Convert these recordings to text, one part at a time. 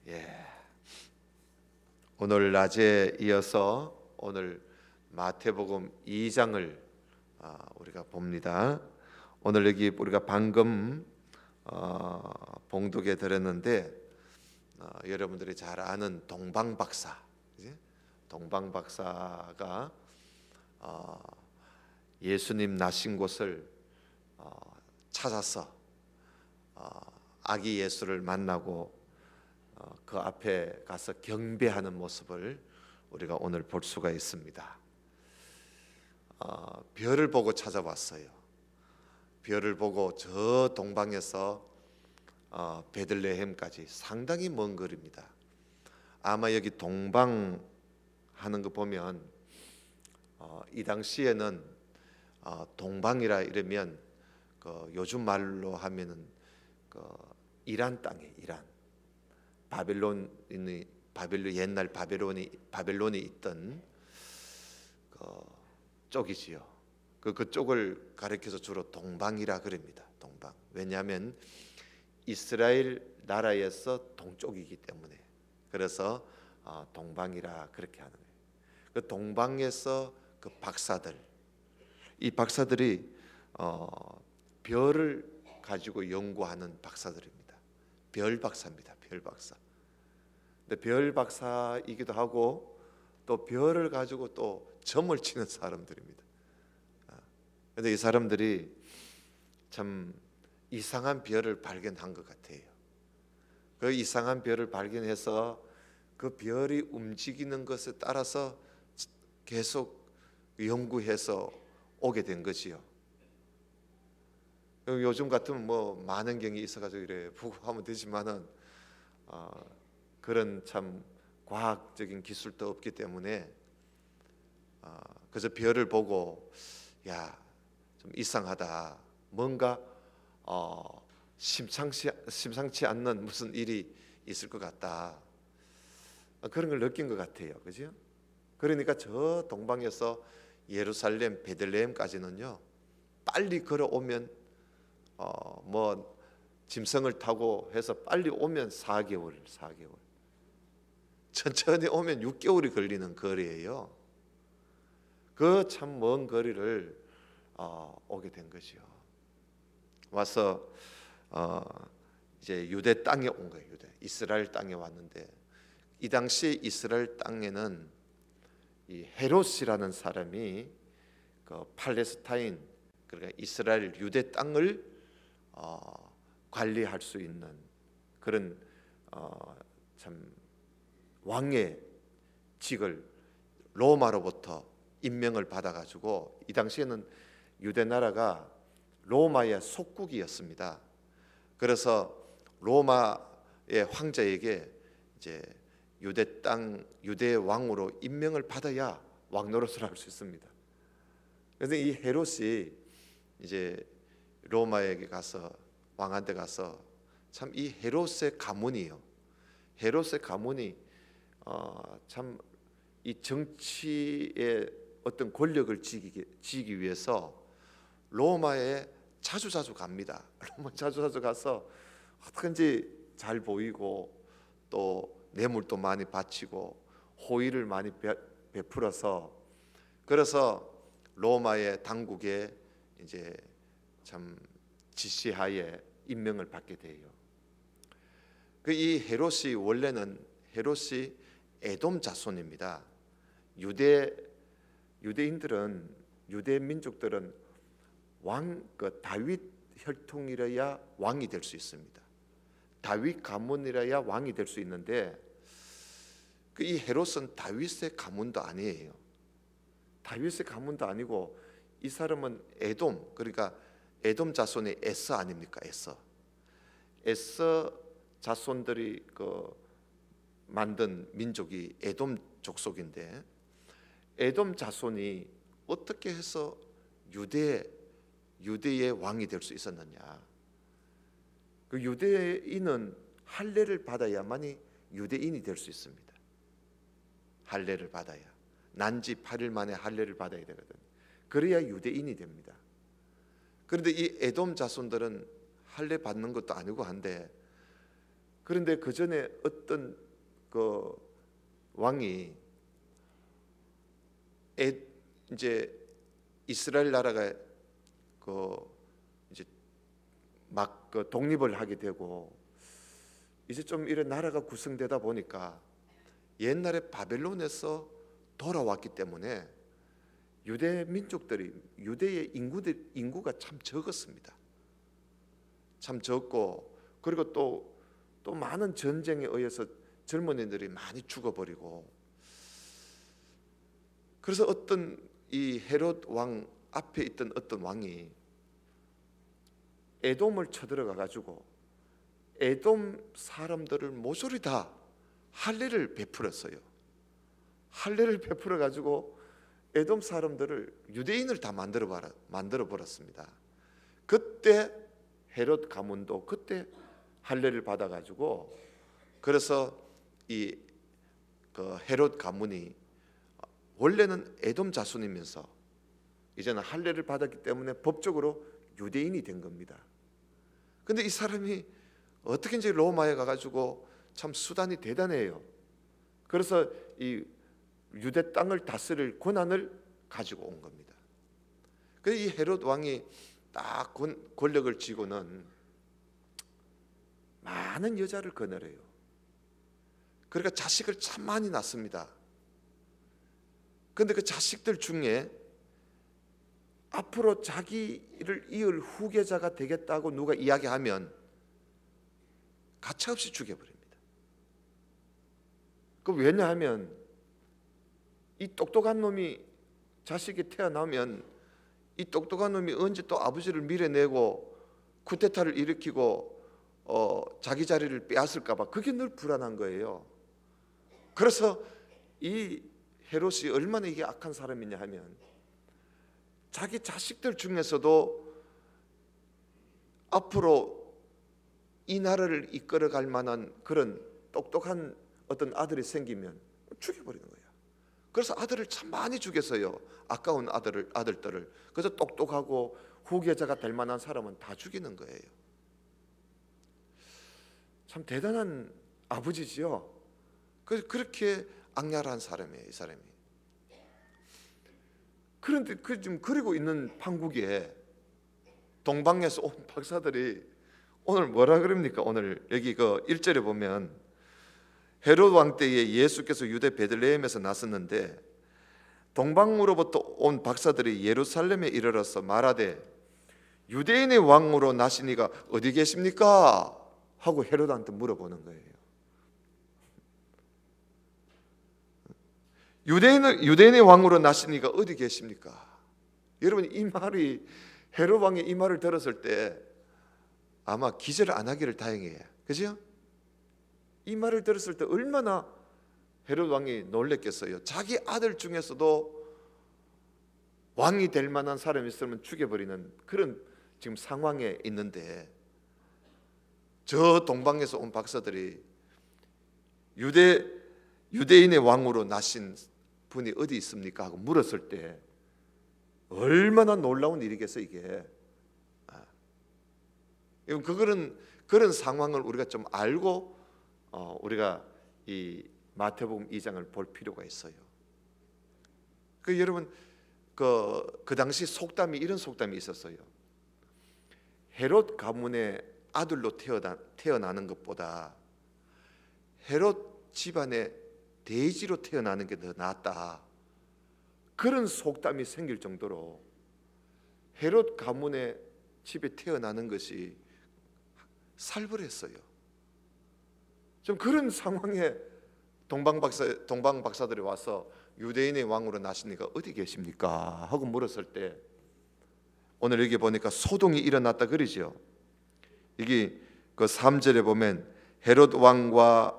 예. 오늘 낮에 이어서 오늘 마태복음 2장을 우리가 봅니다. 오늘 여기 우리가 방금 봉독에 들었는데 여러분들이 잘 아는 동방박사, 동방박사가 예수님 나신 곳을 찾아서 아기 예수를 만나고 그 앞에 가서 경배하는 모습을 우리가 오늘 볼 수가 있습니다. 별을 보고 찾아왔어요. 별을 보고 저 동방에서 베들레헴까지 상당히 먼 거리입니다. 아마 여기 동방 하는 거 보면 이 당시에는 동방이라 이러면 요즘 말로 하면은 이란 땅에 이란 바벨론 옛날 바벨론이 있던 쪽이지요. 그쪽을 가리켜서 주로 동방이라 그럽니다. 동방. 왜냐하면 이스라엘 나라에서 동쪽이기 때문에 그래서 동방이라 그렇게 하는 거예요. 그 동방에서 그 박사들, 이 박사들이 별을 가지고 연구하는 박사들입니다. 별 박사입니다. 별 박사. 근데 별 박사이기도 하고 또 별을 가지고 또 점을 치는 사람들입니다. 그런데 이 사람들이 참 이상한 별을 발견한 것 같아요. 그 이상한 별을 발견해서 그 별이 움직이는 것에 따라서 계속 연구해서 오게 된 거지요. 요즘 같으면 뭐 만원경이 있어가지고 이래 보고 하면 되지만은 그런 참 과학적인 기술도 없기 때문에 그래서 별을 보고 야, 좀 이상하다. 뭔가 심상치 않는 무슨 일이 있을 것 같다. 그런 걸 느낀 것 같아요. 그죠? 그러니까 저 동방에서 예루살렘 베들레헴까지는요 빨리 걸어오면 뭐 짐승을 타고 해서 빨리 오면 4개월 천천히 오면 6개월이 걸리는 거리예요. 그 참 먼 거리를 오게 된 것이요. 와서 이제 유대 땅에 온 거예요. 이스라엘 땅에 왔는데 이 당시 이스라엘 땅에는 이 헤롯이라는 사람이 그 팔레스타인 그러니까 이스라엘 유대 땅을 관리할 수 있는 그런 참 왕의 직을 로마로부터 임명을 받아가지고 이 당시에는 유대 나라가 로마의 속국이었습니다. 그래서 로마의 황제에게 이제 유대 땅 유대 왕으로 임명을 받아야 왕 노릇을 할 수 있습니다. 그래서 이 헤롯이 이제 로마에게 가서 왕한테 가서 참 이 헤롯의 가문이요. 헤롯의 가문이 참 이 정치의 어떤 권력을 지기 위해서 로마에 자주 갑니다. 로마 자주 가서 어떻게든지 잘 보이고 또 뇌물도 많이 바치고 호의를 많이 베풀어서 그래서 로마의 당국에 이제 참 지시하에 임명을 받게 돼요. 이 헤롯이 원래는 헤롯이 에돔 자손입니다. 유대인들은 유대 민족들은 다윗 혈통이라야 왕이 될 수 있습니다. 다윗 가문이라야 왕이 될 수 있는데 이 헤롯은 다윗의 가문도 아니에요. 다윗의 가문도 아니고 이 사람은 에돔 그러니까 에돔 자손의 에서 아닙니까? 에서 자손들이 만든 민족이 에돔 족속인데 에돔 자손이 어떻게 해서 유대의 왕이 될 수 있었느냐? 그 유대인은 할례를 받아야만이 유대인이 될 수 있습니다. 할례를 받아야 난지 8일 만에 할례를 받아야 되거든요. 그래야 유대인이 됩니다. 그런데 이 에돔 자손들은 할례 받는 것도 아니고 한데 그런데 그 전에 어떤 그 왕이 이제 이스라엘 나라가 그 이제 막 그 독립을 하게 되고 이제 좀 이런 나라가 구성되다 보니까 옛날에 바벨론에서 돌아왔기 때문에 유대 민족들이 유대의 인구가 참 적었습니다. 참 적고 그리고 또 많은 전쟁에 의해서 젊은이들이 많이 죽어버리고 그래서 어떤 이 헤롯 왕 앞에 있던 어떤 왕이 에돔을 쳐들어가 가지고 에돔 사람들을 모조리 다 할례를 베풀었어요. 할례를 베풀어 가지고 에돔 사람들을 유대인을 다 만들어 버렸습니다. 그때 헤롯 가문도 그때 할례를 받아 가지고 그래서 이 그 헤롯 가문이 원래는 에돔 자손이면서 이제는 할례를 받았기 때문에 법적으로 유대인이 된 겁니다. 근데 이 사람이 어떻게 이제 로마에 가가지고 참 수단이 대단해요. 그래서 이 유대 땅을 다스릴 권한을 가지고 온 겁니다. 그래서 이 헤롯 왕이 딱 권력을 쥐고는 많은 여자를 거느려요. 그러니까 자식을 참 많이 낳습니다. 그런데 그 자식들 중에 앞으로 자기를 이을 후계자가 되겠다고 누가 이야기하면 가차없이 죽여버립니다. 그 왜냐하면 이 똑똑한 놈이 자식이 태어나면 이 똑똑한 놈이 언제 또 아버지를 밀어내고 쿠데타를 일으키고 자기 자리를 빼앗을까 봐 그게 늘 불안한 거예요. 그래서 이 헤롯이 얼마나 이게 악한 사람이냐 하면 자기 자식들 중에서도 앞으로 이 나라를 이끌어갈 만한 그런 똑똑한 어떤 아들이 생기면 죽여버리는 거예요. 그래서 아들을 참 많이 죽였어요. 아까운 아들들을. 그래서 똑똑하고 후계자가 될 만한 사람은 다 죽이는 거예요. 참 대단한 아버지지요. 그렇게 악랄한 사람이에요, 이 사람이. 그런데 지금 그리고 있는 판국에 동방에서 온 박사들이 오늘 뭐라 그럽니까? 오늘 여기 그 1절에 보면 헤롯 왕 때에 예수께서 유대 베들레헴에서 나섰는데 동방으로부터 온 박사들이 예루살렘에 이르러서 말하되 유대인의 왕으로 나시니가 어디 계십니까? 하고 헤롯한테 물어보는 거예요. 유대인의 왕으로 나시니가 어디 계십니까? 여러분 이 말이 헤롯 왕이 이 말을 들었을 때 아마 기절을 안 하기를 다행이에요. 그죠? 이 말을 들었을 때 얼마나 헤롯 왕이 놀랬겠어요. 자기 아들 중에서도 왕이 될 만한 사람이 있으면 죽여버리는 그런 지금 상황에 있는데 저 동방에서 온 박사들이 유대인의 왕으로 나신 분이 어디 있습니까? 하고 물었을 때 얼마나 놀라운 일이겠어요 이게. 그런 상황을 우리가 좀 알고 우리가 이 마태복음 2장을 볼 필요가 있어요. 여러분 그 당시 속담이 이런 속담이 있었어요. 헤롯 가문의 아들로 태어나는 것보다 헤롯 집안의 돼지로 태어나는 게 더 낫다. 그런 속담이 생길 정도로 헤롯 가문의 집에 태어나는 것이 살벌했어요. 좀 그런 상황에 동방 박사들이 와서 유대인의 왕으로 나시니까 어디 계십니까? 하고 물었을 때 오늘 여기 보니까 소동이 일어났다 그러죠. 여기 그 3절에 보면 헤롯 왕과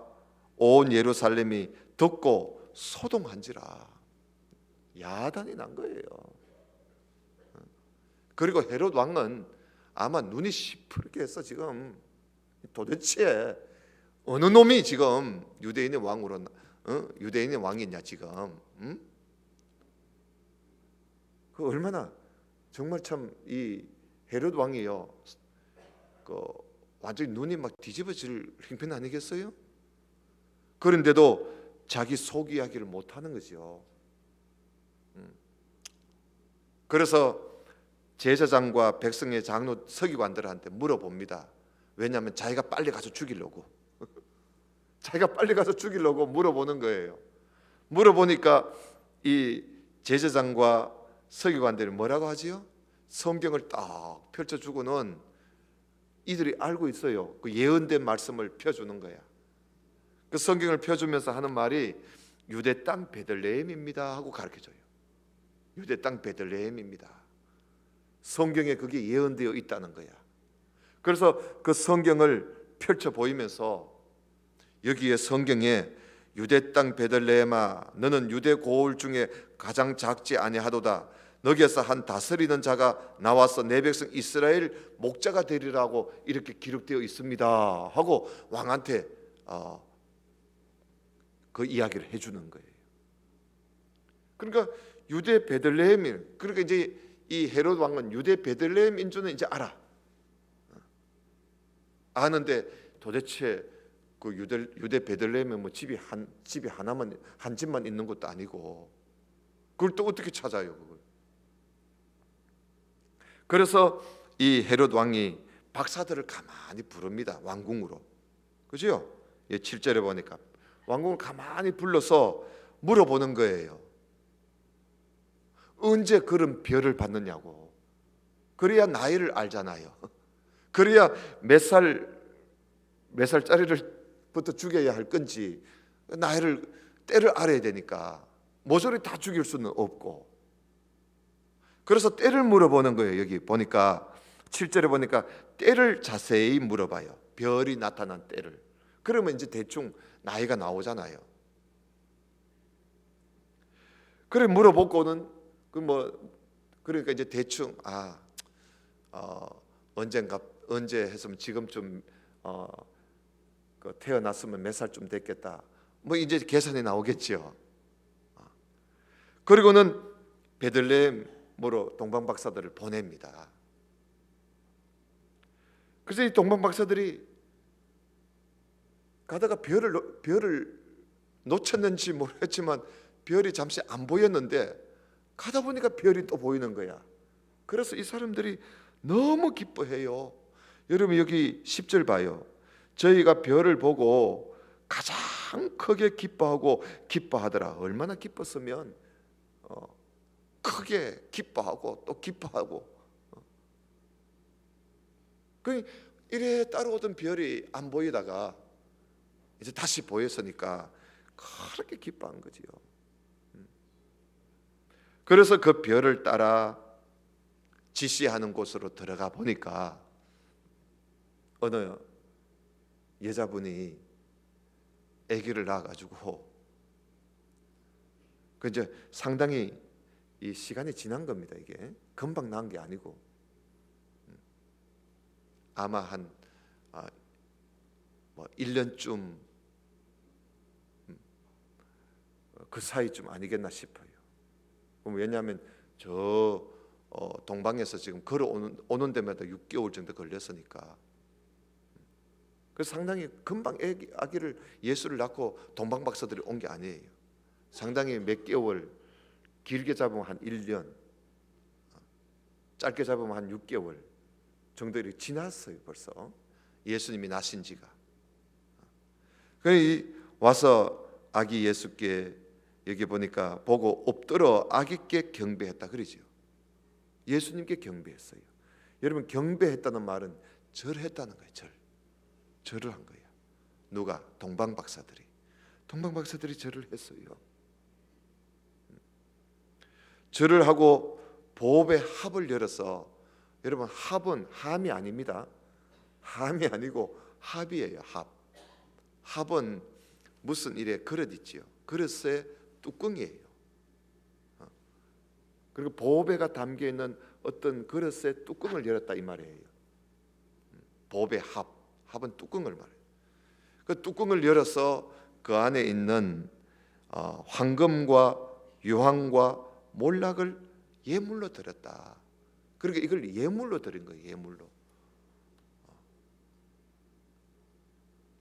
온 예루살렘이 듣고 소동한지라 야단이 난 거예요. 그리고 헤롯 왕은 아마 눈이 시퍼렇게 했어. 지금 도대체 어느 놈이 지금 유대인의 왕으로 유대인의 왕이냐 지금? 그 얼마나 정말 참 이 헤롯 왕이요. 그 완전히 눈이 막 뒤집어질 형편 아니겠어요? 그런데도 자기 속 이야기를 못하는 거죠. 그래서 제사장과 백성의 장로 서기관들한테 물어봅니다. 왜냐하면 자기가 빨리 가서 죽이려고 자기가 빨리 가서 죽이려고 물어보는 거예요. 물어보니까 이 제사장과 서기관들이 뭐라고 하지요? 성경을 딱 펼쳐주고는 이들이 알고 있어요. 그 예언된 말씀을 펴주는 거야. 그 성경을 펴주면서 하는 말이 유대 땅 베들레헴입니다 하고 가르쳐줘요. 유대 땅 베들레헴입니다. 성경에 그게 예언되어 있다는 거야. 그래서 그 성경을 펼쳐 보이면서 여기에 성경에 유대 땅 베들레헴아 너는 유대 고을 중에 가장 작지 아니하도다. 너기에서 한 다스리는 자가 나와서 내 백성 이스라엘 목자가 되리라고 이렇게 기록되어 있습니다 하고 왕한테 그 이야기를 해주는 거예요. 그러니까 유대 베들레헴이, 그러니까 이제 이 헤롯 왕은 유대 베들레헴인 줄은 이제 아는데 도대체 그 유대 베들레헴에 뭐 집이 하나만, 한 집만 있는 것도 아니고 그걸 또 어떻게 찾아요 그걸? 그래서 이 헤롯 왕이 박사들을 가만히 부릅니다. 왕궁으로. 그죠? 7절에 보니까 왕궁을 가만히 불러서 물어보는 거예요. 언제 그런 별을 받느냐고. 그래야 나이를 알잖아요. 그래야 몇 살짜리를부터 죽여야 할 건지 때를 알아야 되니까 모조리 다 죽일 수는 없고. 그래서 때를 물어보는 거예요. 여기 보니까 7절에 보니까 때를 자세히 물어봐요. 별이 나타난 때를. 그러면 이제 대충 나이가 나오잖아요. 그래 물어보고는 그러니까 이제 대충 언제 했으면 지금쯤 태어났으면 몇 살쯤 됐겠다. 뭐 이제 계산이 나오겠죠. 그리고는 베들레헴으로 동방 박사들을 보냅니다. 그래서 이 동방 박사들이 가다가 별을 놓쳤는지 모르겠지만 별이 잠시 안 보였는데 가다 보니까 별이 또 보이는 거야. 그래서 이 사람들이 너무 기뻐해요. 여러분 여기 10절 봐요. 저희가 별을 보고 가장 크게 기뻐하더라. 얼마나 기뻤으면 크게 기뻐하고 또 기뻐하고. 그 이래 따라오던 별이 안 보이다가 이제 다시 보였으니까 그렇게 기뻐한 거지요. 그래서 그 별을 따라 지시하는 곳으로 들어가 보니까 어느 여자분이 아기를 낳아가지고 그 이제 상당히 이 시간이 지난 겁니다. 이게 금방 낳은 게 아니고 아마 한 1년쯤 그 사이쯤 아니겠나 싶어요. 왜냐하면 저 동방에서 지금 걸어오는 데마다 6개월 정도 걸렸으니까. 그래서 상당히 금방 아기를 예수를 낳고 동방 박사들이 온 게 아니에요. 상당히 몇 개월, 길게 잡으면 한 1년, 짧게 잡으면 한 6개월 정도 이렇게 지났어요. 벌써 예수님이 나신 지가. 그래서 와서 아기 예수께 여기 보니까 보고 엎드려 아기께 경배했다 그러죠. 예수님께 경배했어요. 여러분 경배했다는 말은 절했다는 거예요. 절을 한 거예요. 누가? 동방 박사들이 절을 했어요. 절을 하고 보업의 합을 열어서, 여러분 합은 함이 아닙니다. 함이 아니고 합이에요. 합은 무슨 일에 그릇 있지요. 그릇에 뚜껑이에요. 그리고 보배가 담겨 있는 어떤 그릇의 뚜껑을 열었다 이 말이에요. 보배 합은 뚜껑을 말해요. 그 뚜껑을 열어서 그 안에 있는 황금과 유황과 몰락을 예물로 드렸다. 그러니까 이걸 예물로 드린 거예요. 예물로.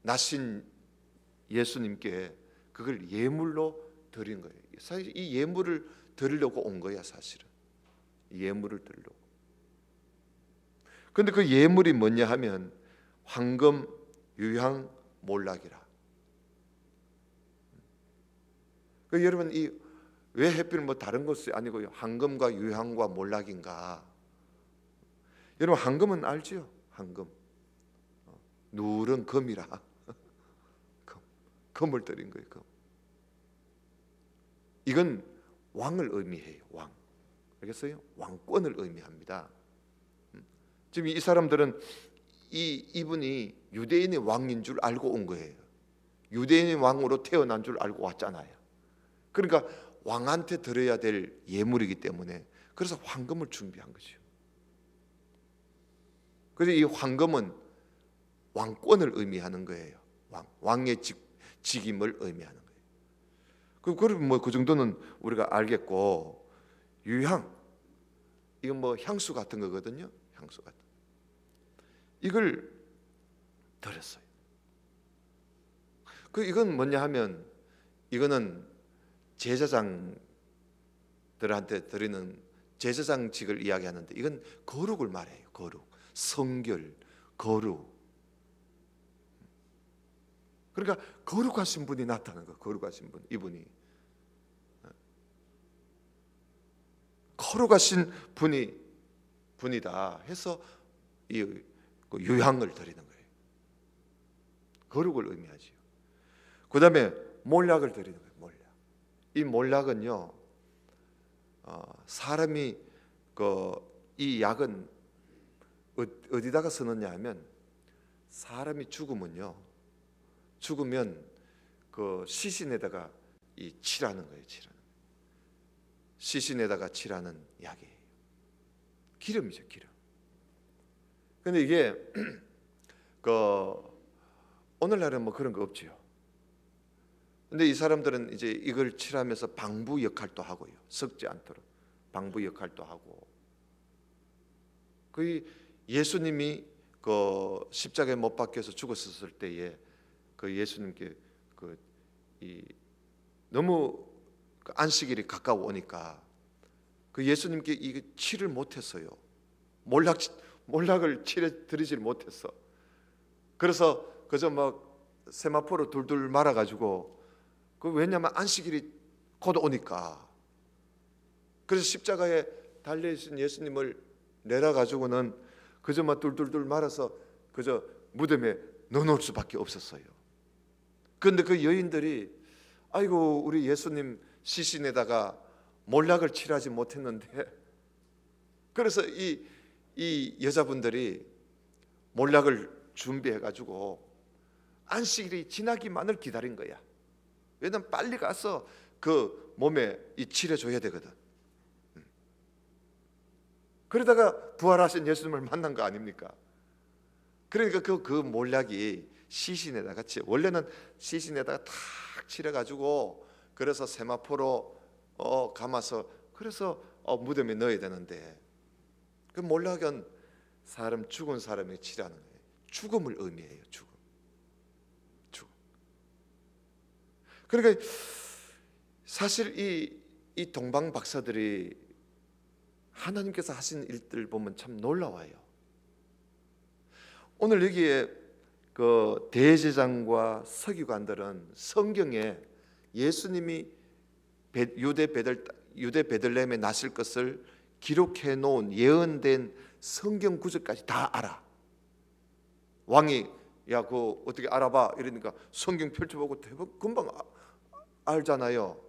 나신 예수님께 그걸 예물로 드린 거예요. 사실 이 예물을 드리려고 온 거야, 사실은. 예물을 드리려고. 근데 그 예물이 뭐냐 하면 황금, 유향, 몰락이라. 여러분, 이 왜 하필 뭐 다른 것이 아니고 황금과 유향과 몰락인가? 여러분, 황금은 알지요? 황금. 누런 금이라. 금을 드린 거예요. 금. 이건 왕을 의미해요. 왕. 알겠어요? 왕권을 의미합니다. 지금 이 사람들은 이분이 유대인의 왕인 줄 알고 온 거예요. 유대인의 왕으로 태어난 줄 알고 왔잖아요. 그러니까 왕한테 드려야 될 예물이기 때문에 그래서 황금을 준비한 거죠. 그래서 이 황금은 왕권을 의미하는 거예요. 왕의 직임을 의미하는 거예요. 그럼 뭐 그 정도는 우리가 알겠고, 유향, 이건 뭐 향수 같은 거거든요. 향수 같은. 이걸 드렸어요. 이건 뭐냐 하면 이거는 제사장들한테 드리는 제사장직을 이야기하는데 이건 거룩을 말해요. 거룩, 성결, 거룩. 그러니까 거룩하신 분이 나타나는 거예요. 거룩하신 분, 이분이 거룩하신 분이다 해서 이 유향을 드리는 거예요. 거룩을 의미하지요. 그 다음에 몰락을 드리는 거예요. 몰락. 이 몰락은요, 사람이 이 약은 어디다가 쓰느냐 하면 사람이 죽으면 그 시신에다가 칠하는 거예요. 시신에다가 칠하는 약이에요. 기름이죠, 기름. 근데 이게 오늘날은 뭐 그런 거 없지요. 근데 이 사람들은 이제 이걸 칠하면서 방부 역할도 하고요. 썩지 않도록 방부 역할도 하고. 예수님이 십자가에 못 박혀서 죽었을 때에 예수님께 너무 안식일이 가까워오니까 예수님께 이게 칠을 못했어요. 몰락을 칠해 드리질 못했어. 그래서 그저 막 세마포로 둘둘 말아가지고 왜냐하면 안식일이 곧 오니까. 그래서 십자가에 달려있은 예수님을 내려가지고는 그저 막 둘둘둘 말아서 그저 무덤에 넣어놓을 수밖에 없었어요. 그런데 그 여인들이 아이고 우리 예수님 시신에다가 몰락을 칠하지 못했는데, 그래서 이 여자분들이 몰락을 준비해가지고 안식일이 지나기만을 기다린 거야. 왜냐면 빨리 가서 그 몸에 칠해줘야 되거든. 그러다가 부활하신 예수님을 만난 거 아닙니까? 그러니까 그 몰락이 시신에다가 원래는 시신에다가 탁 칠해가지고 그래서 세마포로 감아서 그래서 무덤에 넣어야 되는데, 그 몰락은 죽은 사람이 칠하는 거예요. 죽음을 의미해요. 죽음. 그러니까 사실 이 동방 박사들이 하나님께서 하신 일들 보면 참 놀라워요. 오늘 여기에 그 대제사장과 서기관들은 성경에 예수님이 유대 베들레헴에 나실 것을 기록해 놓은 예언된 성경 구절까지 다 알아. 왕이 야 그거 어떻게 알아봐 이러니까 성경 펼쳐보고 대박 금방 알잖아요.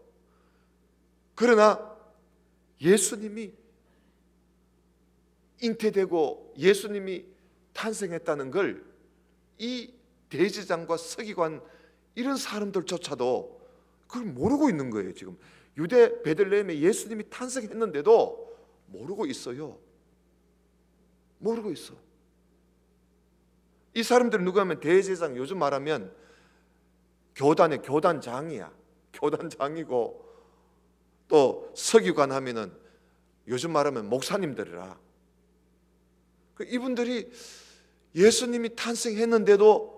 그러나 예수님이 잉태되고 예수님이 탄생했다는 걸 이 대제사장과 서기관 이런 사람들조차도 그걸 모르고 있는 거예요. 지금 유대 베들레헴에 예수님이 탄생했는데도 모르고 있어요. 모르고 있어. 이 사람들은 누가 하면 대제사장, 요즘 말하면 교단장이야. 교단장이고, 또 서기관 하면은 요즘 말하면 목사님들이라. 이분들이 예수님이 탄생했는데도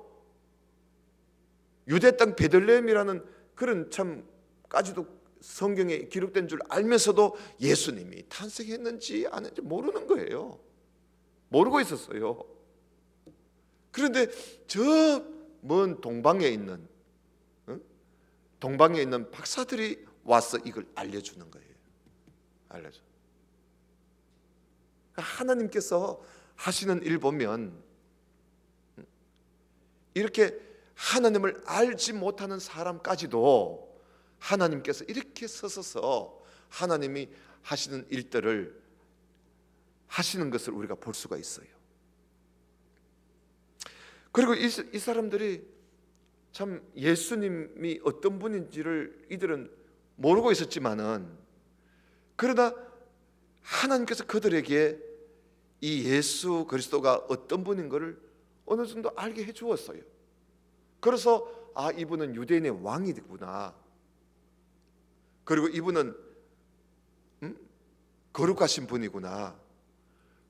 유대 땅 베들레헴이라는 그런 참까지도 성경에 기록된 줄 알면서도 예수님이 탄생했는지 아닌지 모르는 거예요. 모르고 있었어요. 그런데 저 먼 동방에 있는 박사들이 와서 이걸 알려주는 거예요. 알려줘. 하나님께서 하시는 일 보면 이렇게 하나님을 알지 못하는 사람까지도 하나님께서 이렇게 서서 하나님이 하시는 일들을 하시는 것을 우리가 볼 수가 있어요. 그리고 이 사람들이 참 예수님이 어떤 분인지를 이들은 모르고 있었지만은, 그러나 하나님께서 그들에게 이 예수 그리스도가 어떤 분인 것을 어느 정도 알게 해 주었어요. 그래서 이분은 유대인의 왕이구나, 그리고 이분은 거룩하신 분이구나,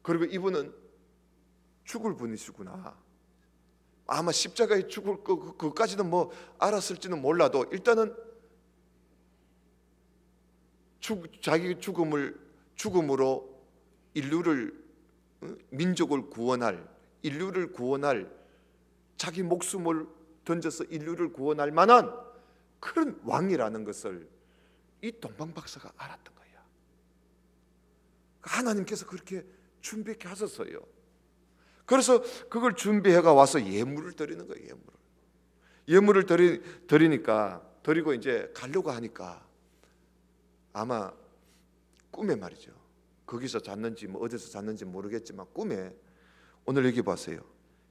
그리고 이분은 죽을 분이시구나. 아마 십자가에 죽을 그까지는 뭐 알았을지는 몰라도 일단은 자기 죽음으로 인류를, 민족을 구원할, 인류를 구원할, 자기 목숨을 던져서 인류를 구원할 만한 그런 왕이라는 것을 이 동방 박사가 알았던 거야. 하나님께서 그렇게 준비해 하셨어요. 그래서 그걸 준비해가 와서 예물을 드리는 거예요. 예물을 드리고 이제 가려고 하니까 아마 꿈에 말이죠. 거기서 잤는지 뭐 어디서 잤는지 모르겠지만 꿈에, 오늘 여기 보세요.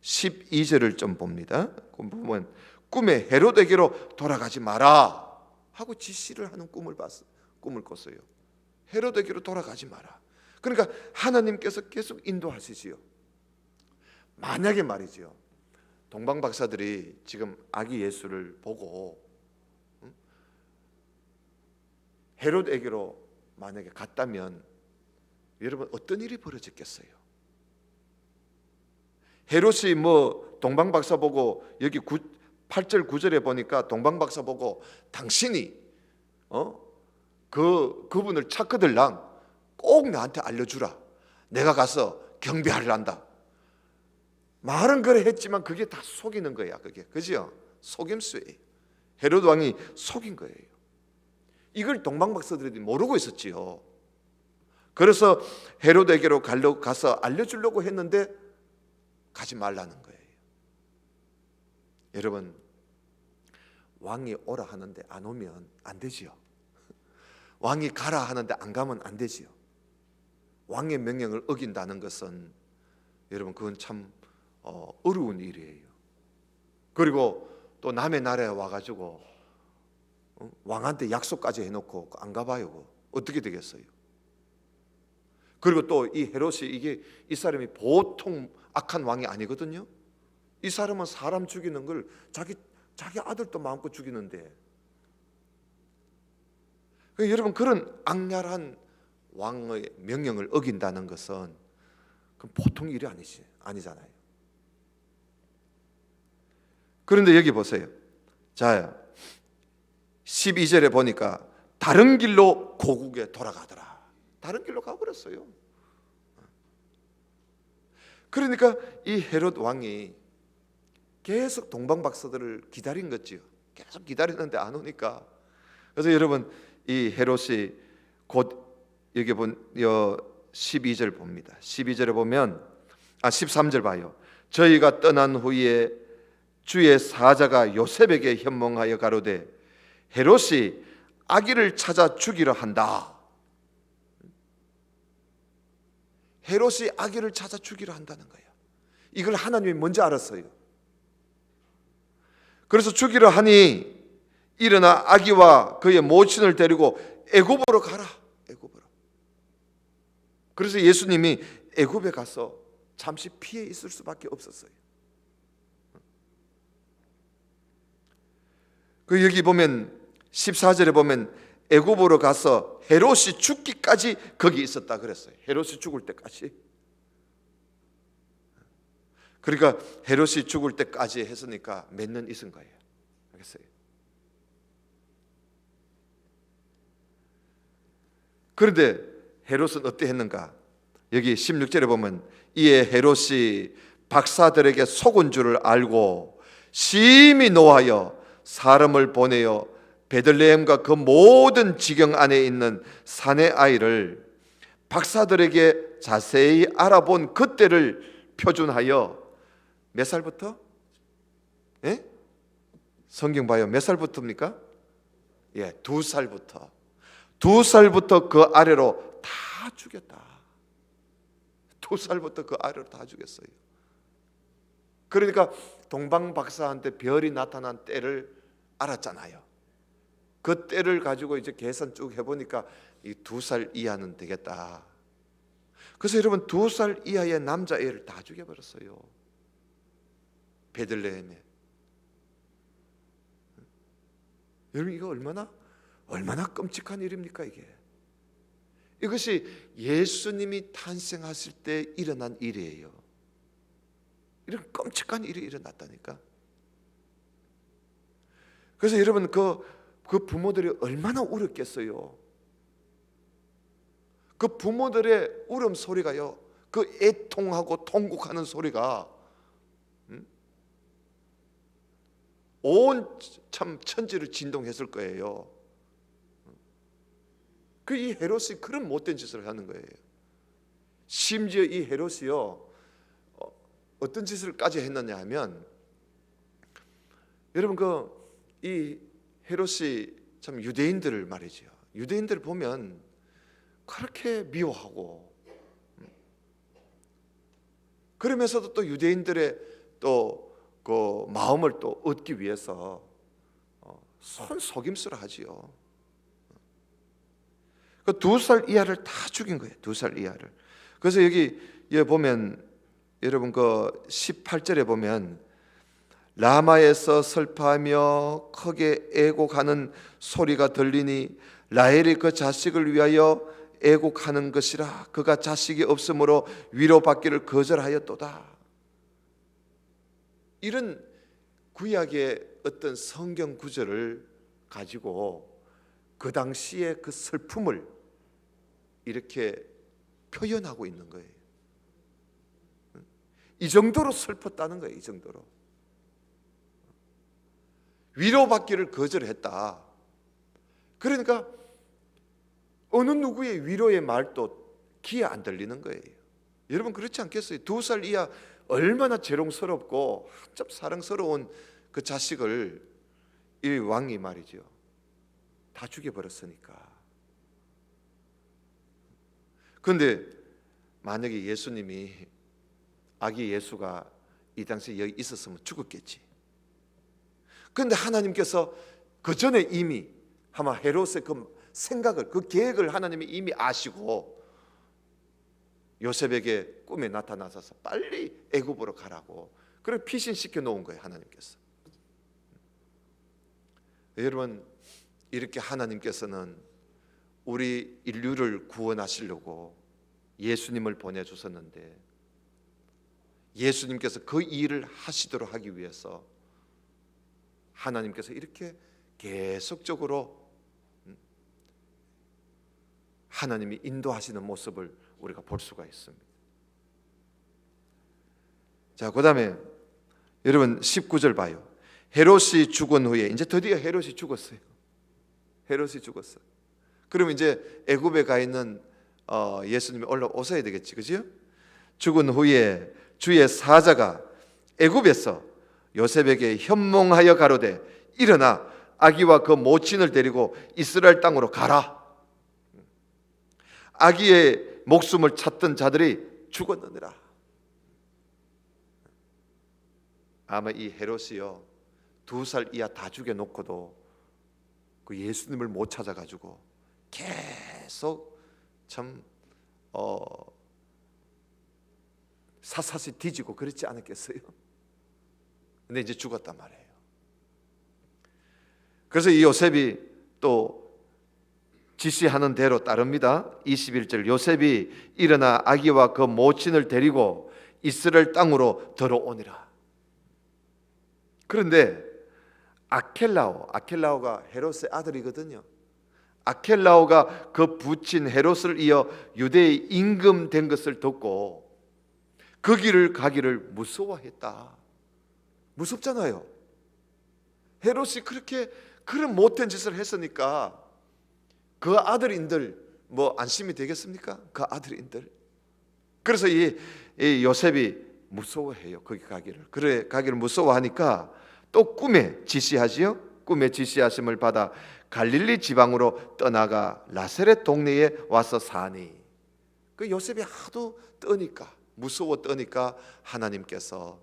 12절을 좀 봅니다. 보면 꿈에 헤롯에게로 돌아가지 마라 하고 지시를 하는 꿈을 꿨어요. 헤롯에게로 돌아가지 마라. 그러니까 하나님께서 계속 인도하시지요. 만약에 말이죠, 동방 박사들이 지금 아기 예수를 보고 헤롯에게로 만약에 갔다면 여러분 어떤 일이 벌어졌겠어요? 헤롯이 뭐 동방 박사 보고, 여기 8절 9절에 보니까 동방 박사 보고 당신이 그분을 찾거들랑 꼭 나한테 알려주라, 내가 가서 경배하려한다. 말은 그래 했지만 그게 다 속이는 거야. 그게, 그죠? 속임수예요. 헤롯 왕이 속인 거예요. 이걸 동방 박사들이 모르고 있었지요. 그래서 헤롯에게로 가서 알려주려고 했는데 가지 말라는 거예요. 여러분, 왕이 오라 하는데 안 오면 안 되지요. 왕이 가라 하는데 안 가면 안 되지요. 왕의 명령을 어긴다는 것은 여러분 그건 참 어려운 일이에요. 그리고 또 남의 나라에 와가지고 왕한테 약속까지 해놓고 안 가봐요. 어떻게 되겠어요? 그리고 또 이 헤롯이, 이 사람이 보통 악한 왕이 아니거든요. 이 사람은 사람 죽이는 걸 자기 아들도 마음껏 죽이는데, 여러분 그런 악랄한 왕의 명령을 어긴다는 것은 그건 보통 일이 아니잖아요. 그런데 여기 보세요. 자, 12절에 보니까 다른 길로 고국에 돌아가더라. 다른 길로 가버렸어요. 그러니까 이 헤롯 왕이 계속 동방 박사들을 기다린 거지요. 계속 기다리는데 안 오니까. 그래서 여러분 이 헤롯이 곧 여기 12절 봅니다. 12절에 보면 13절 봐요. 저희가 떠난 후에 주의 사자가 요셉에게 현몽하여 가로되 헤롯이 아기를 찾아 죽이려 한다. 헤롯이 아기를 찾아 죽이려 한다는 거예요. 이걸 하나님이 먼저 알았어요. 그래서 죽이려 하니 일어나 아기와 그의 모친을 데리고 애굽으로 가라. 애굽으로. 그래서 예수님이 애굽에 가서 잠시 피해 있을 수밖에 없었어요. 그 여기 보면 14절에 보면 애굽으로 가서 헤롯이 죽기까지 거기 있었다 그랬어요. 헤롯이 죽을 때까지. 그러니까 헤롯이 죽을 때까지 했으니까 몇 년 있은 거예요. 하겠어요? 그런데 헤롯은 어떻게 했는가? 여기 16절에 보면 이에 헤롯이 박사들에게 속은 줄을 알고 심히 노하여 사람을 보내어 베들레헴과 그 모든 지경 안에 있는 사내 아이를 박사들에게 자세히 알아본 그때를 표준하여 몇 살부터? 예? 성경 봐요. 몇 살부터입니까? 예, 2살부터. 2살부터 그 아래로 다 죽였다. 2살부터 그 아래로 다 죽였어요. 그러니까 동방 박사한테 별이 나타난 때를 알았잖아요. 그 때를 가지고 이제 계산 쭉 해보니까 이 2살 이하는 되겠다. 그래서 여러분 2살 이하의 남자애를 다 죽여버렸어요. 베들레헴에. 여러분 이거 얼마나 끔찍한 일입니까 이게? 이것이 예수님이 탄생하실 때 일어난 일이에요. 이런 끔찍한 일이 일어났다니까. 그래서 여러분 그 부모들이 얼마나 울었겠어요. 그 부모들의 울음 소리가요, 그 애통하고 통곡하는 소리가 온 참 천지를 진동했을 거예요. 그 이 헤롯이 그런 못된 짓을 하는 거예요. 심지어 이 헤롯이요 어떤 짓을까지 했느냐 하면, 여러분 이 헤롯이 참 유대인들을 말이죠. 유대인들 보면 그렇게 미워하고, 그러면서도 또 유대인들의 또 그 마음을 또 얻기 위해서 속임수를 하지요. 그 2살 이하를 다 죽인 거예요. 2살 이하를. 그래서 여기 보면 여러분 그 18절에 보면 라마에서 슬퍼하며 크게 애곡하는 소리가 들리니 라헬이 그 자식을 위하여 애곡하는 것이라. 그가 자식이 없으므로 위로받기를 거절하였도다. 이런 구약의 어떤 성경 구절을 가지고 그 당시의 그 슬픔을 이렇게 표현하고 있는 거예요. 이 정도로 슬펐다는 거예요. 이 정도로 위로받기를 거절했다. 그러니까 어느 누구의 위로의 말도 귀에 안 들리는 거예요. 여러분 그렇지 않겠어요? 2살 이하 얼마나 재롱스럽고 참 사랑스러운 그 자식을 이 왕이 말이죠 다 죽여버렸으니까. 그런데 만약에 예수님이, 아기 예수가 이 당시에 여기 있었으면 죽었겠지. 그런데 하나님께서 그 전에 이미 아마 헤롯의 그 생각을, 그 계획을 하나님이 이미 아시고 요셉에게 꿈에 나타나셔서 빨리 애굽으로 가라고 그래 피신시켜 놓은 거예요. 하나님께서. 여러분 이렇게 하나님께서는 우리 인류를 구원하시려고 예수님을 보내주셨는데, 예수님께서 그 일을 하시도록 하기 위해서 하나님께서 이렇게 계속적으로 하나님이 인도하시는 모습을 우리가 볼 수가 있습니다. 자, 그 다음에 여러분 19절 봐요. 헤롯이 죽은 후에, 이제 드디어 헤롯이 죽었어요. 헤롯이 죽었어. 그러면 이제 애굽에 가 있는 예수님이 올라오셔야 되겠지, 그죠? 죽은 후에 주의 사자가 애굽에서 요셉에게 현몽하여 가로되 일어나 아기와 그 모친을 데리고 이스라엘 땅으로 가라. 아기의 목숨을 찾던 자들이 죽었느니라. 아마 이 헤롯이요 2살 이하 다 죽여놓고도 그 예수님을 못 찾아가지고 계속 참 사사시 뒤지고 그렇지 않았겠어요? 근데 이제 죽었단 말이에요. 그래서 이 요셉이 또 지시하는 대로 따릅니다. 21절 요셉이 일어나 아기와 그 모친을 데리고 이스라엘 땅으로 들어오니라. 그런데 아켈라오가 헤롯의 아들이거든요. 아켈라오가 그 부친 헤롯을 이어 유대의 임금 된 것을 듣고 그 길을 가기를 무서워했다. 무섭잖아요. 헤롯이 그렇게 그런 못된 짓을 했으니까 그 아들인들 뭐 안심이 되겠습니까? 그 아들인들. 그래서 이 요셉이 무서워해요. 거기 가기를. 그래 가기를 무서워하니까 또 꿈에 지시하지요. 꿈에 지시하심을 받아 갈릴리 지방으로 떠나가 나사렛 동네에 와서 사니. 그 요셉이 하도 떠니까 무서워 떠니까 하나님께서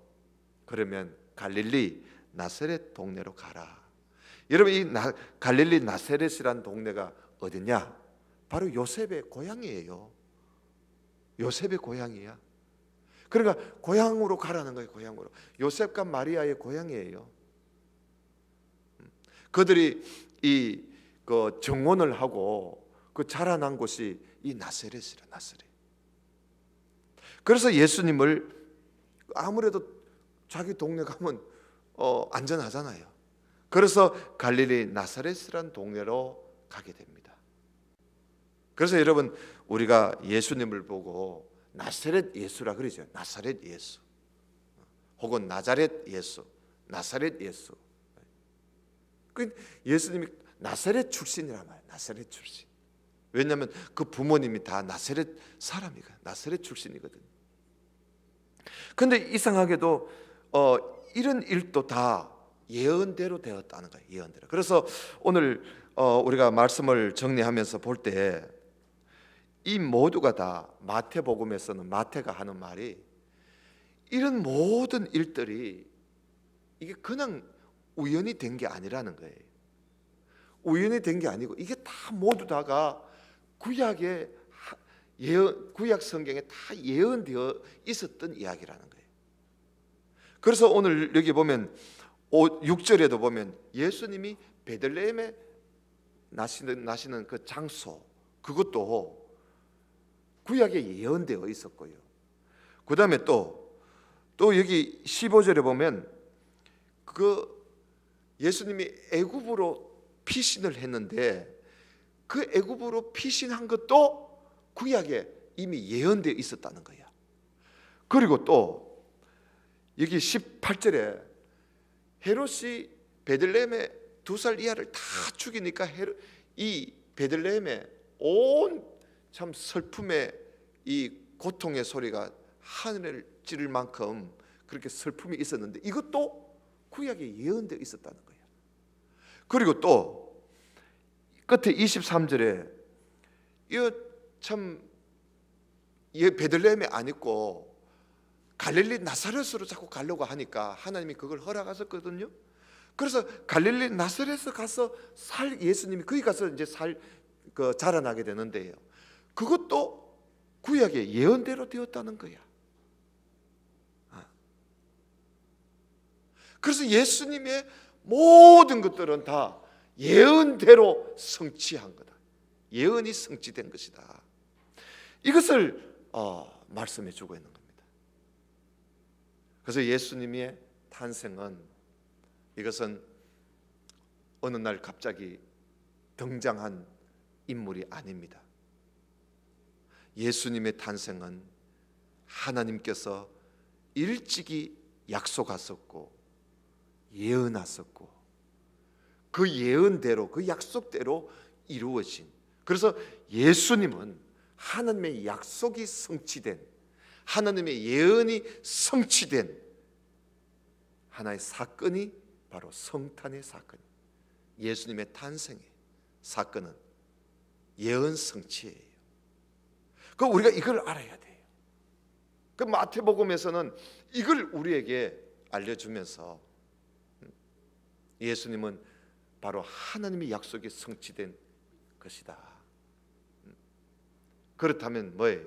그러면 갈릴리 나사렛 동네로 가라. 여러분 이 갈릴리 나사렛이란 동네가 어디냐? 바로 요셉의 고향이에요. 요셉의 고향이야. 그러니까 고향으로 가라는 거예요. 고향으로. 요셉과 마리아의 고향이에요. 그들이 그 정혼을 하고 그 자라난 곳이 이 나사렛이라. 나사렛. 그래서 예수님을 아무래도 자기 동네 가면 안전하잖아요. 그래서 갈릴리 나사렛이란 동네로 가게 됩니다. 그래서 여러분 우리가 예수님을 보고 나사렛 예수라 그러죠. 나사렛 예수. 혹은 나자렛 예수. 나사렛 예수. 그 예수님이 나사렛 출신이란 말이에요. 나사렛 출신. 왜냐하면 그 부모님이 다 나사렛 사람이가 나사렛 출신이거든요. 근데 이상하게도 이런 일도 다 예언대로 되었다는 거예요. 예언대로. 그래서 오늘 우리가 말씀을 정리하면서 볼 때 이 모두가 다 마태복음에서는 마태가 하는 말이 이런 모든 일들이 이게 그냥 우연히 된 게 아니라는 거예요. 우연히 된 게 아니고 이게 다 모두 다가 구약의 구약 성경에 다 예언되어 있었던 이야기라는 거예요. 그래서 오늘 여기 보면 6절에도 보면 예수님이 베들레헴에 나시는 그 장소 그것도 구약에 예언되어 있었고요. 그 다음에 또 여기 15절에 보면 그 예수님이 애굽으로 피신을 했는데 그 애굽으로 피신한 것도 구약에 이미 예언되어 있었다는 거야. 그리고 또 여기 18절에 헤롯이 베들레헴에 2살 이하를 다 죽이니까 이 베들레헴에 온 참 슬픔의 이 고통의 소리가 하늘을 찌를 만큼 그렇게 슬픔이 있었는데 이것도 구약에 예언되어 있었다는 거예요. 그리고 또 끝에 23절에 이거 참 베들레헴에 안 있고 갈릴리 나사렛으로 자꾸 가려고 하니까 하나님이 그걸 허락하셨거든요. 그래서 갈릴리 나사렛에 가서 예수님이 거기 가서 이제 자라나게 되는데요. 그것도 구약의 예언대로 되었다는 거야. 그래서 예수님의 모든 것들은 다 예언대로 성취한 거다. 예언이 성취된 것이다. 이것을 말씀해 주고 있는 겁니다. 그래서 예수님의 탄생은 이것은 어느 날 갑자기 등장한 인물이 아닙니다. 예수님의 탄생은 하나님께서 일찍이 약속하셨고 예언하셨고 그 예언대로 그 약속대로 이루어진, 그래서 예수님은 하나님의 약속이 성취된, 하나님의 예언이 성취된 하나의 사건이 바로 성탄의 사건이에요. 예수님의 탄생의 사건은 예언 성취예요. 그 우리가 이걸 알아야 돼요. 그 마태복음에서는 이걸 우리에게 알려주면서 예수님은 바로 하나님의 약속이 성취된 것이다. 그렇다면 뭐예요?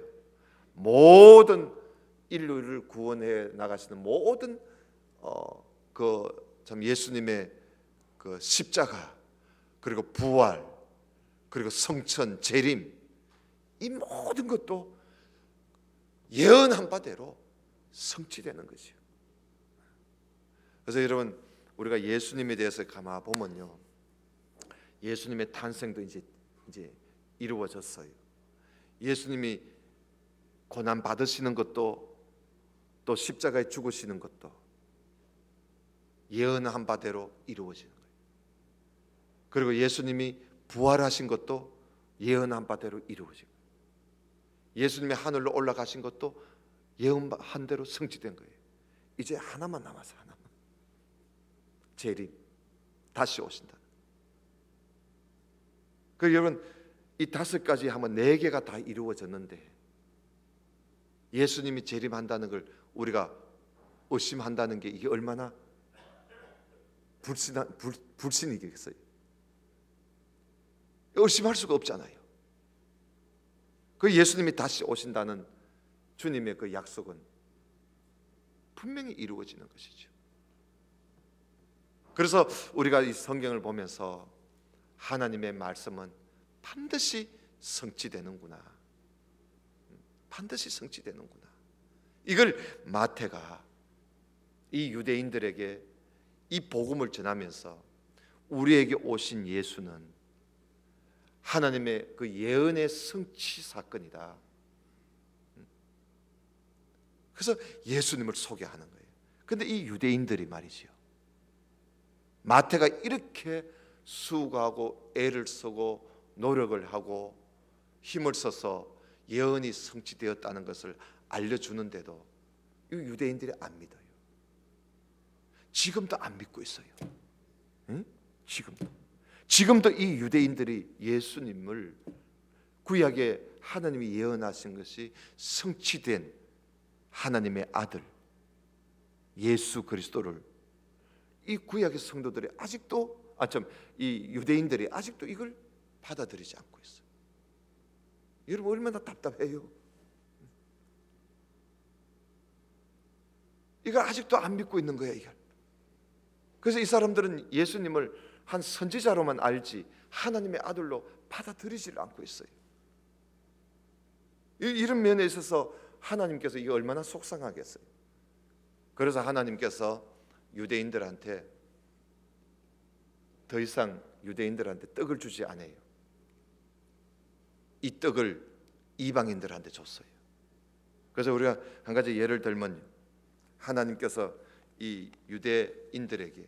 모든 인류를 구원해 나가시는 모든 참 예수님의 그 십자가, 그리고 부활, 그리고 성천, 재림, 이 모든 것도 예언한 바대로 성취되는 것이요. 그래서 여러분 우리가 예수님에 대해서 가만 보면요, 예수님의 탄생도 이제 이루어졌어요. 예수님이 고난 받으시는 것도 또 십자가에 죽으시는 것도 예언한 바대로 이루어지는 거예요. 그리고 예수님이 부활하신 것도 예언한 바대로 이루어지고, 예수님이 하늘로 올라가신 것도 예언한 대로 성취된 거예요. 이제 하나만 남았어. 하나만. 재림, 다시 오신다. 그 여러분, 이 5가지 하면 4개가 다 이루어졌는데 예수님이 재림한다는 걸 우리가 의심한다는 게 이게 얼마나 불신이겠어요. 의심할 수가 없잖아요. 그 예수님이 다시 오신다는 주님의 그 약속은 분명히 이루어지는 것이죠. 그래서 우리가 이 성경을 보면서 하나님의 말씀은 반드시 성취되는구나, 반드시 성취되는구나, 이걸 마태가 이 유대인들에게 이 복음을 전하면서 우리에게 오신 예수는 하나님의 그 예언의 성취 사건이다. 그래서 예수님을 소개하는 거예요. 근데 이 유대인들이 말이죠, 마태가 이렇게 수고하고 애를 쓰고 노력을 하고 힘을 써서 예언이 성취되었다는 것을 알려주는데도 이 유대인들이 안 믿어요. 지금도 안 믿고 있어요. 응? 지금도 이 유대인들이 예수님을, 구약에 하나님이 예언하신 것이 성취된 하나님의 아들 예수 그리스도를, 이 구약의 성도들이 아직도 이 유대인들이 아직도 이걸 받아들이지 않고 있어요. 여러분, 얼마나 답답해요. 이걸 아직도 안 믿고 있는 거예요, 이걸. 그래서 이 사람들은 예수님을 한 선지자로만 알지 하나님의 아들로 받아들이지를 않고 있어요. 이런 면에 있어서 하나님께서 이게 얼마나 속상하겠어요. 그래서 하나님께서 유대인들한테 더 이상 유대인들한테 떡을 주지 않아요. 이 떡을 이방인들한테 줬어요. 그래서 우리가 한 가지 예를 들면, 하나님께서 이 유대인들에게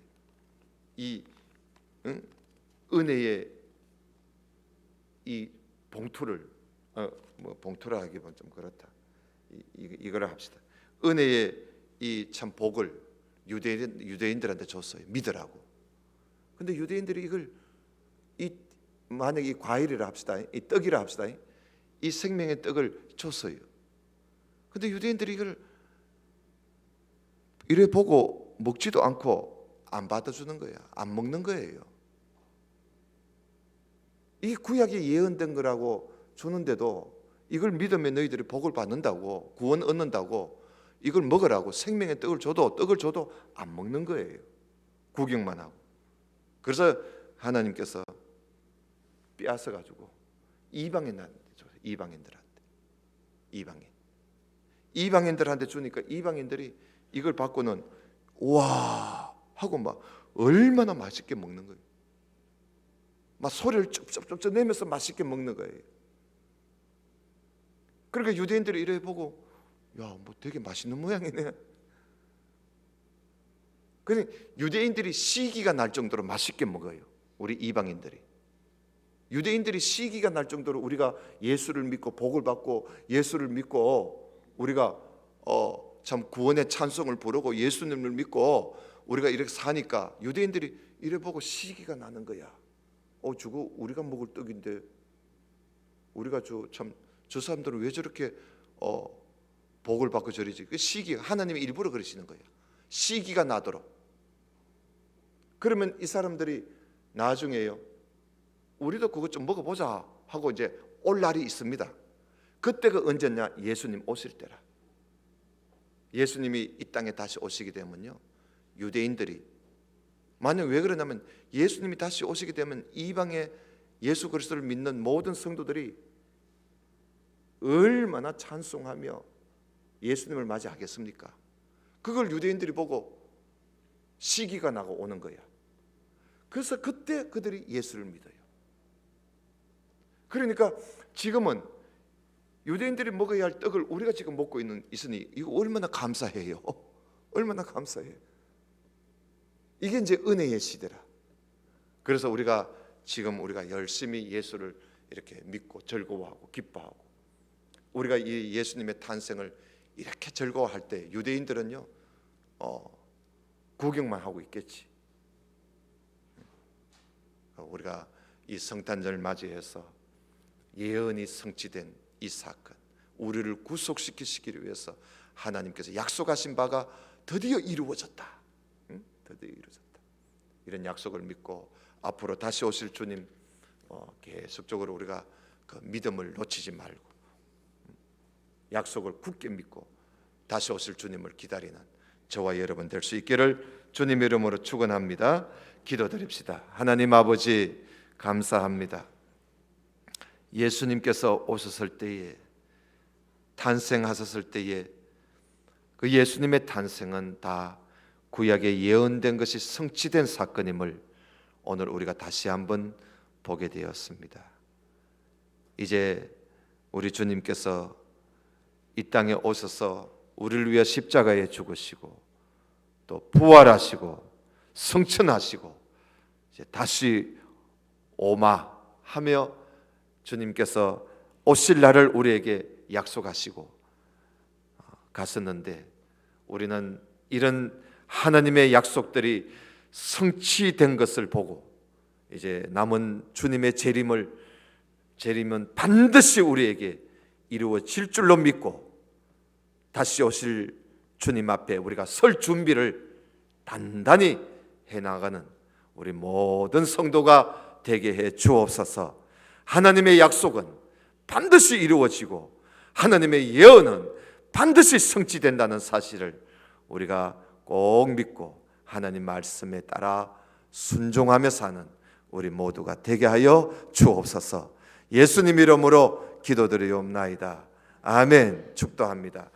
이 은혜의 이 봉투를, 봉투라 하기는 좀 그렇다, 이거를 합시다. 은혜의 이 참 복을 유대인들한테 줬어요. 믿으라고. 근데 유대인들이 이걸 만약에 이 과일이라 합시다, 이 떡이라 합시다, 이 생명의 떡을 줬어요. 근데 유대인들이 이걸 이래 보고 먹지도 않고 안 받아주는 거야. 안 먹는 거예요. 이 구약에 예언된 거라고 주는데도 이걸 믿으면 너희들이 복을 받는다고, 구원 얻는다고, 이걸 먹으라고 생명의 떡을 줘도 안 먹는 거예요. 구경만 하고. 그래서 하나님께서 빼앗아 가지고 이방인들한테 줘요. 이방인들한테 주니까 이방인들이 이걸 받고는 와 하고 막 얼마나 맛있게 먹는 거예요. 막 소리를 쩝쩝쩝 내면서 맛있게 먹는 거예요. 그러니까 유대인들이 이래 보고, 야, 뭐 되게 맛있는 모양이네. 그냥 유대인들이 시기가 날 정도로 맛있게 먹어요. 우리 이방인들이. 유대인들이 시기가 날 정도로 우리가 예수를 믿고 복을 받고 예수를 믿고 우리가 참 구원의 찬송을 부르고 예수님을 믿고 우리가 이렇게 사니까 유대인들이 이래 보고 시기가 나는 거야. 저거 우리가 먹을 떡인데 우리가 저 사람들은 왜 저렇게 복을 받고 저리지? 그 시기가, 하나님이 일부러 그러시는 거예요. 시기가 나도록. 그러면 이 사람들이 나중에요, 우리도 그것 좀 먹어보자 하고 이제 올 날이 있습니다. 그때가 언제냐? 예수님 오실 때라. 예수님이 이 땅에 다시 오시게 되면요, 유대인들이, 만약 왜 그러냐면 예수님이 다시 오시게 되면 이방의 예수 그리스도를 믿는 모든 성도들이 얼마나 찬송하며 예수님을 맞이하겠습니까? 그걸 유대인들이 보고 시기가 나고 오는 거야. 그래서 그때 그들이 예수를 믿어요. 그러니까 지금은 유대인들이 먹어야 할 떡을 우리가 지금 먹고 있으니 이거 얼마나 감사해요. 얼마나 감사해요. 이게 이제 은혜의 시대라. 그래서 우리가 지금 열심히 예수를 이렇게 믿고 즐거워하고 기뻐하고, 우리가 이 예수님의 탄생을 이렇게 즐거워할 때 유대인들은요 구경만 하고 있겠지. 우리가 이 성탄절을 맞이해서 예언이 성취된 이 사건, 우리를 구속시키시기를 위해서 하나님께서 약속하신 바가 드디어 이루어졌다. 드디어 이루어졌다. 이런 약속을 믿고 앞으로 다시 오실 주님 계속적으로 우리가 그 믿음을 놓치지 말고 약속을 굳게 믿고 다시 오실 주님을 기다리는 저와 여러분 될 수 있기를 주님 이름으로 축원합니다. 기도드립시다. 하나님 아버지, 감사합니다. 예수님께서 오셨을 때에, 탄생하셨을 때에 그 예수님의 탄생은 다 구약에 예언된 것이 성취된 사건임을 오늘 우리가 다시 한번 보게 되었습니다. 이제 우리 주님께서 이 땅에 오셔서 우리를 위해 십자가에 죽으시고 또 부활하시고 승천하시고 이제 다시 오마하며 주님께서 오실 날을 우리에게 약속하시고 갔었는데, 우리는 이런 하나님의 약속들이 성취된 것을 보고 이제 남은 주님의 재림은 반드시 우리에게 이루어질 줄로 믿고 다시 오실 주님 앞에 우리가 설 준비를 단단히 해나가는 우리 모든 성도가 되게 해 주옵소서. 하나님의 약속은 반드시 이루어지고 하나님의 예언은 반드시 성취된다는 사실을 우리가 꼭 믿고 하나님 말씀에 따라 순종하며 사는 우리 모두가 되게 하여 주옵소서. 예수님 이름으로 기도드리옵나이다. 아멘. 축도합니다.